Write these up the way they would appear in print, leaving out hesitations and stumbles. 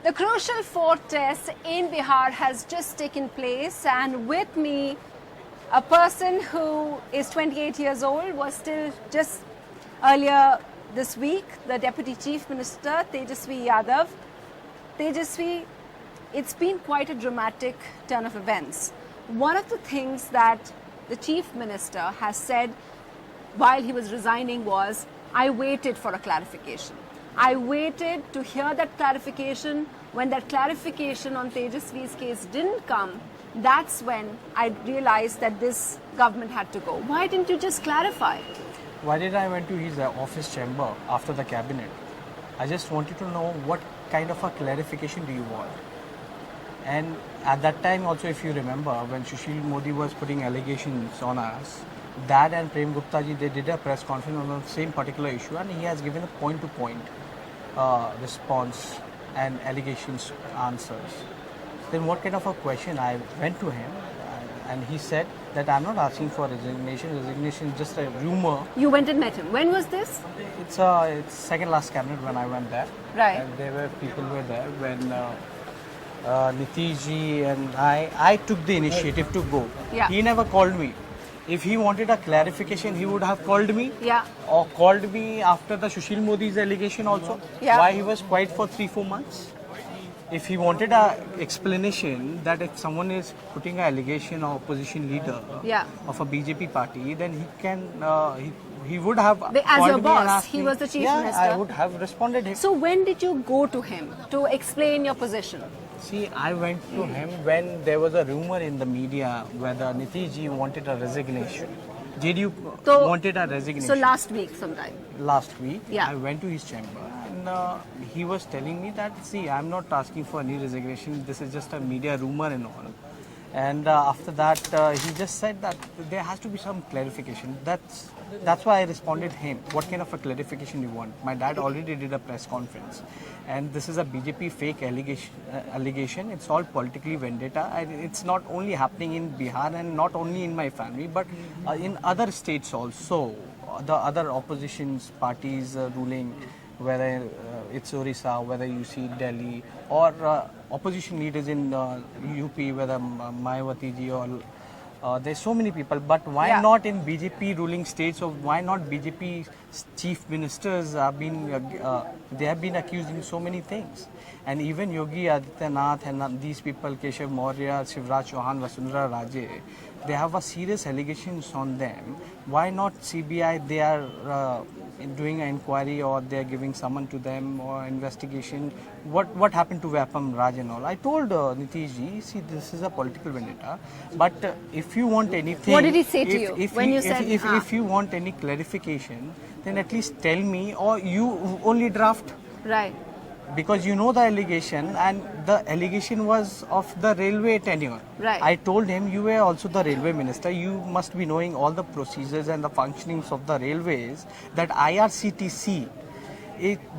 The crucial fourth test in Bihar has just taken place, and with me, a person who is 28 years old, was still just earlier this week, the Deputy Chief Minister, Tejaswi Yadav. Tejaswi, it's been quite a dramatic turn of events. One of the things that the Chief Minister has said while he was resigning was, I waited for a clarification. I waited to hear that clarification. When that clarification on Tejaswi's case didn't come, that's when I realized that this government had to go. Why didn't you just clarify? Why did I went to his office chamber after the cabinet? I just wanted to know what kind of a clarification do you want? And at that time also, if you remember, when Sushil Modi was putting allegations on us, Dad and Prem Gupta ji, they did a press conference on the same particular issue, and he has given a point-to-point response and allegations answers. Then what kind of a question? I went to him and he said that I'm not asking for resignation. Resignation is just a rumor. You went and met him. When was this? It's second last cabinet when I went there. Right. And there were people were there when Nitish ji and I took the initiative to go. Yeah. He never called me. If he wanted a clarification, he would have called me. Yeah. Or called me after the Sushil Modi's allegation also. Yeah. Why he was quiet for 3-4 months. If he wanted a explanation that if someone is putting an allegation or opposition leader of a BJP party, then he can he would have as your boss. He was the chief minister. I would have responded him. So when did you go to him to explain your position? See, I went to him when there was a rumor in the media whether Nitish ji wanted a resignation. Did you wanted a resignation? So last week sometime. Last week, yeah. I went to his chamber and he was telling me that, see, I'm not asking for any resignation. This is just a media rumor and all. And after that, he just said that there has to be some clarification. That's why I responded him. What kind of a clarification you want? My dad already did a press conference. And this is a BJP fake allegation. It's all politically vendetta. It's not only happening in Bihar and not only in my family, but in other states also. The other opposition parties ruling, whether it's Orissa, whether you see Delhi, or opposition leaders in UP, whether Mayawati ji or there's so many people, but why not in BJP ruling states, or why not BJP chief ministers have been they have been accused in so many things, and even Yogi Adityanath and these people, Keshav Maurya, Shivraj Chauhan, Vasundhara Raje, they have a serious allegations on them. Why not CBI? They are doing an inquiry, or they are giving summon to them or investigation. What happened to Vyapam Raj and all? I told Nitish ji, see, this is a political vendetta. But if you want anything, what did he say to you when you said? If you want any clarification, then at least tell me, or you only draft. Right. Because you know the allegation, and the allegation was of the railway tenure. Right. I told him, you were also the railway minister, you must be knowing all the procedures and the functionings of the railways, that IRCTC,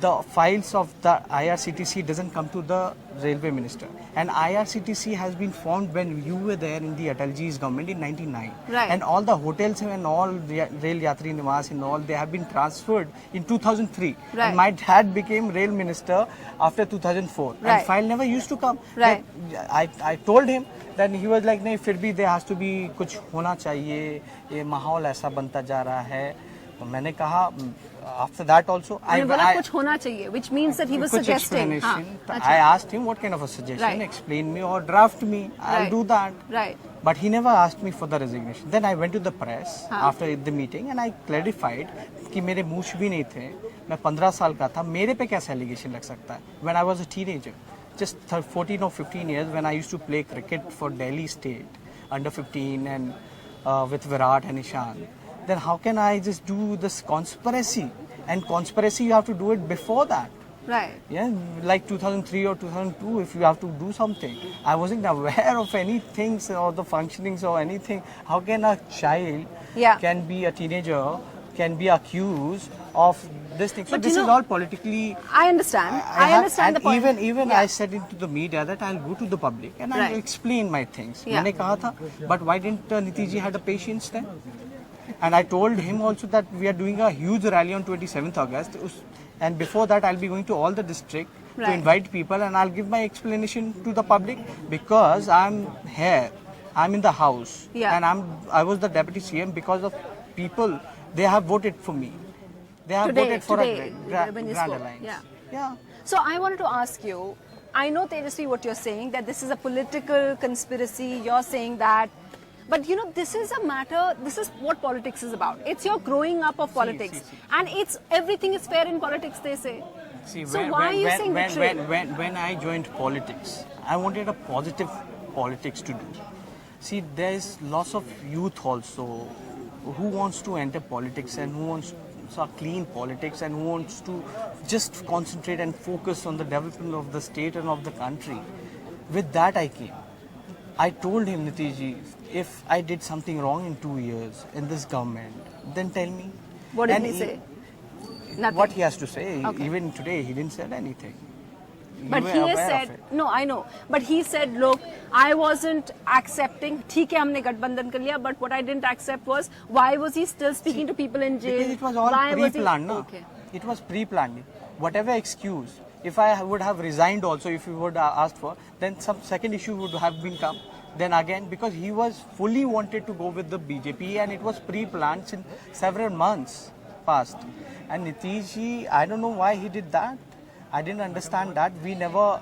the files of the IRCTC doesn't come to the railway minister. And IRCTC has been formed when you were there in the Atalji's government in 99. Right. And all the hotels and all Rail Yatri Niwas and all, they have been transferred in 2003. Right. And my dad became rail minister after 2004. Right. And file never used to come. Right. I told him, then he was like, नहीं फिर भी there has to be कुछ होना चाहिए, ये माहौल ऐसा बनता जा रहा है. तो मैंने कहा after that also I कुछ होना चाहिए, which means that he was suggesting. I asked him what kind of a suggestion, explain me or draft me, I'll do that. Right. But he never asked me for the resignation. Then I went to the press after the meeting and I clarified कि मेरे मूछ भी नहीं थे, मैं 15 साल का था, मेरे पे कैसे allegation लग सकता है? When I was a teenager, just 14 or 15 years, when I used to play cricket for Delhi State under 15 and with Virat and Ishan, then how can I just do this conspiracy? And conspiracy, you have to do it before that. Right. Yeah, like 2003 or 2002, if you have to do something. I wasn't aware of any things or the functionings or anything. How can a child can be a teenager, can be accused of this thing? So but this is all politically... I understand. I understand the point. Even I said into the media that I'll go to the public and I'll explain my things. मैंने कहा था, but why didn't Nitish ji had a patience then? And I told him also that we are doing a huge rally on 27th August. And before that, I'll be going to all the district to invite people, and I'll give my explanation to the public, because I'm here, I'm in the house, and I was the deputy CM because of people. They have voted for me. They have voted for a Grand Alliance. Yeah. So I wanted to ask you, I know, Tejaswi, what you're saying, that this is a political conspiracy. You're saying that. But you know, this is a matter, this is what politics is about. It's your growing up of politics. And it's everything is fair in politics, they say. So why are you saying betrayal? When I joined politics, I wanted a positive politics to do. See, there's lots of youth also who wants to enter politics and who wants clean politics and who wants to just concentrate and focus on the development of the state and of the country. With that I came. I told him, Nitishji, if I did something wrong in 2 years in this government, then tell me. What did he say? Nothing. What he has to say, even today, he didn't say anything. But he has said, no, I know. But he said, look, I wasn't accepting. ठीक है, हमने गठबंधन कर लिया. But what I didn't accept was, why was he still speaking to people in jail? Because it was all pre-planned. It was pre-planned. Whatever excuse, if I would have resigned also, if you would have asked for, then some second issue would have been come. Then again, because he was fully wanted to go with the BJP, and it was pre-planned since several months past. And Nitishji, I don't know why he did that. I didn't understand that. We never,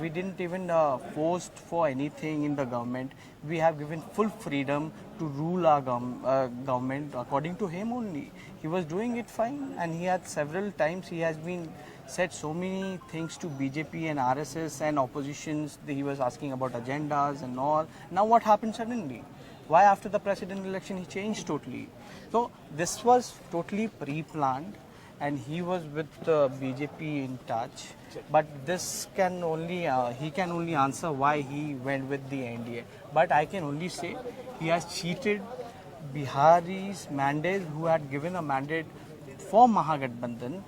we didn't even forced for anything in the government. We have given full freedom to rule our government according to him only. He was doing it fine, and he had several times, he has been said so many things to BJP and RSS and oppositions. He was asking about agendas and all. Now what happened suddenly? Why after the president election he changed totally? So this was totally pre-planned, and he was with the BJP in touch. But this can only, he can only answer why he went with the NDA. But I can only say he has cheated Bihari's mandate, who had given a mandate for Mahagathbandhan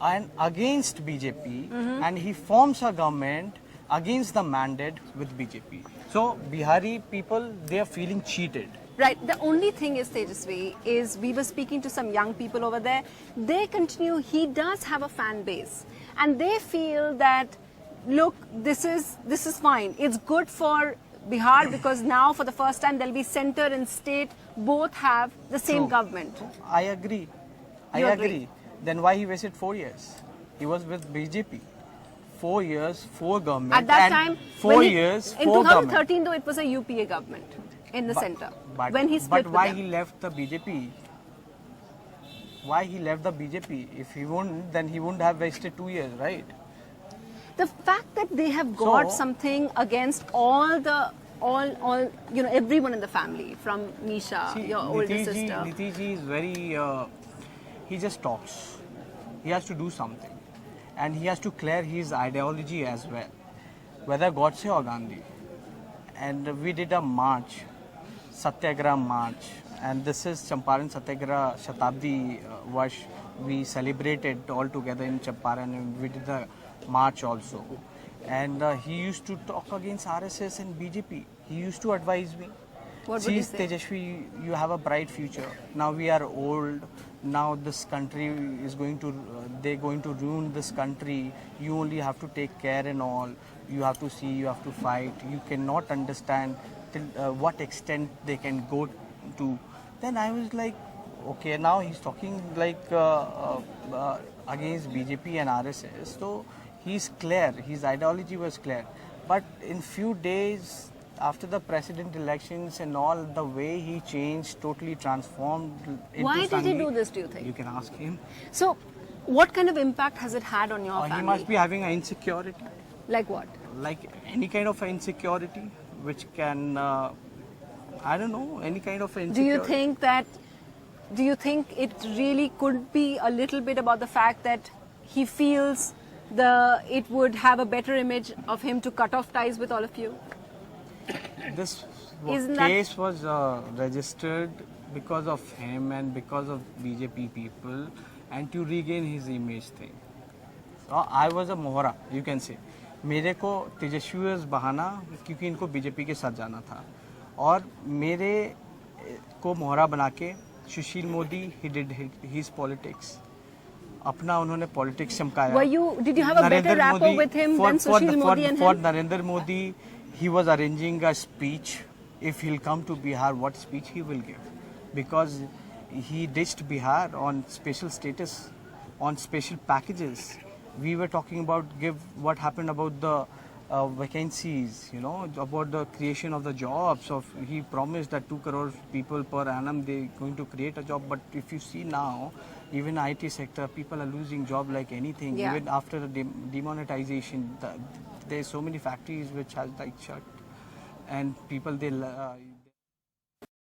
and against BJP, and he forms a government against the mandate with BJP. So Bihari people, they are feeling cheated. Right. The only thing is, Tejaswi, is we were speaking to some young people over there. They continue, he does have a fan base, and they feel that, look, this is fine. It's good for Bihar because now for the first time there'll be center and state both have the same government. I agree. I agree. Then why he wasted 4 years? He was with BJP. 4 years, 4 government. At that time, 4 years, 4 in 2013 government. though, it was a UPA government in the center. When he split with them. He left the BJP? Why he left the BJP? If he wouldn't, then he wouldn't have wasted 2 years, right? The fact that they have got something against all you know, everyone in the family, from Nisha, your older sister. Nitishji is very, he just talks. He has to do something. And he has to clear his ideology as well, whether Godse or Gandhi. And we did a march, Satyagraha march, and this is Champaran Satyagraha Shatabdi Vash. We celebrated all together in Champaran, and we did the march also. And he used to talk against RSS and BJP. He used to advise me. What would you say? Tejashwi, you have a bright future. Now we are old. Now this country is going to, they're going to ruin this country. You only have to take care and all. You have to see, you have to fight. You cannot understand till what extent they can go to. Then I was like, okay, now he's talking like against BJP and RSS. So he's clear, his ideology was clear. But in few days, after the president elections and all, the way he changed, totally transformed. Why did he do this, do you think? You can ask him. So, what kind of impact has it had on your family? He must be having an insecurity. Like what? Like any kind of insecurity, which can, I don't know, any kind of insecurity. Do you think it really could be a little bit about the fact that he feels it would have a better image of him to cut off ties with all of you? This case was registered because of him and because of BJP people, and to regain his image thing. So I was a mohra, you can say. मेरे को तेजस्वी बहाना क्योंकि इनको BJP के साथ जाना था, और मेरे को मोहरा बना के Sushil Modi, he did his politics. अपना उन्होंने politics चमकाया. Did you have a better rapport with him than Sushil Modi and For him? Narendra Modi, he was arranging a speech. If he'll come to Bihar, what speech he will give? Because he ditched Bihar on special status, on special packages. We were talking about what happened about the vacancies, about the creation of the jobs. He promised that 2 crore people per annum they going to create a job. But if you see now, even IT sector, people are losing job like anything. Yeah. Even after the demonetization, there's so many factories which has like shut, and people they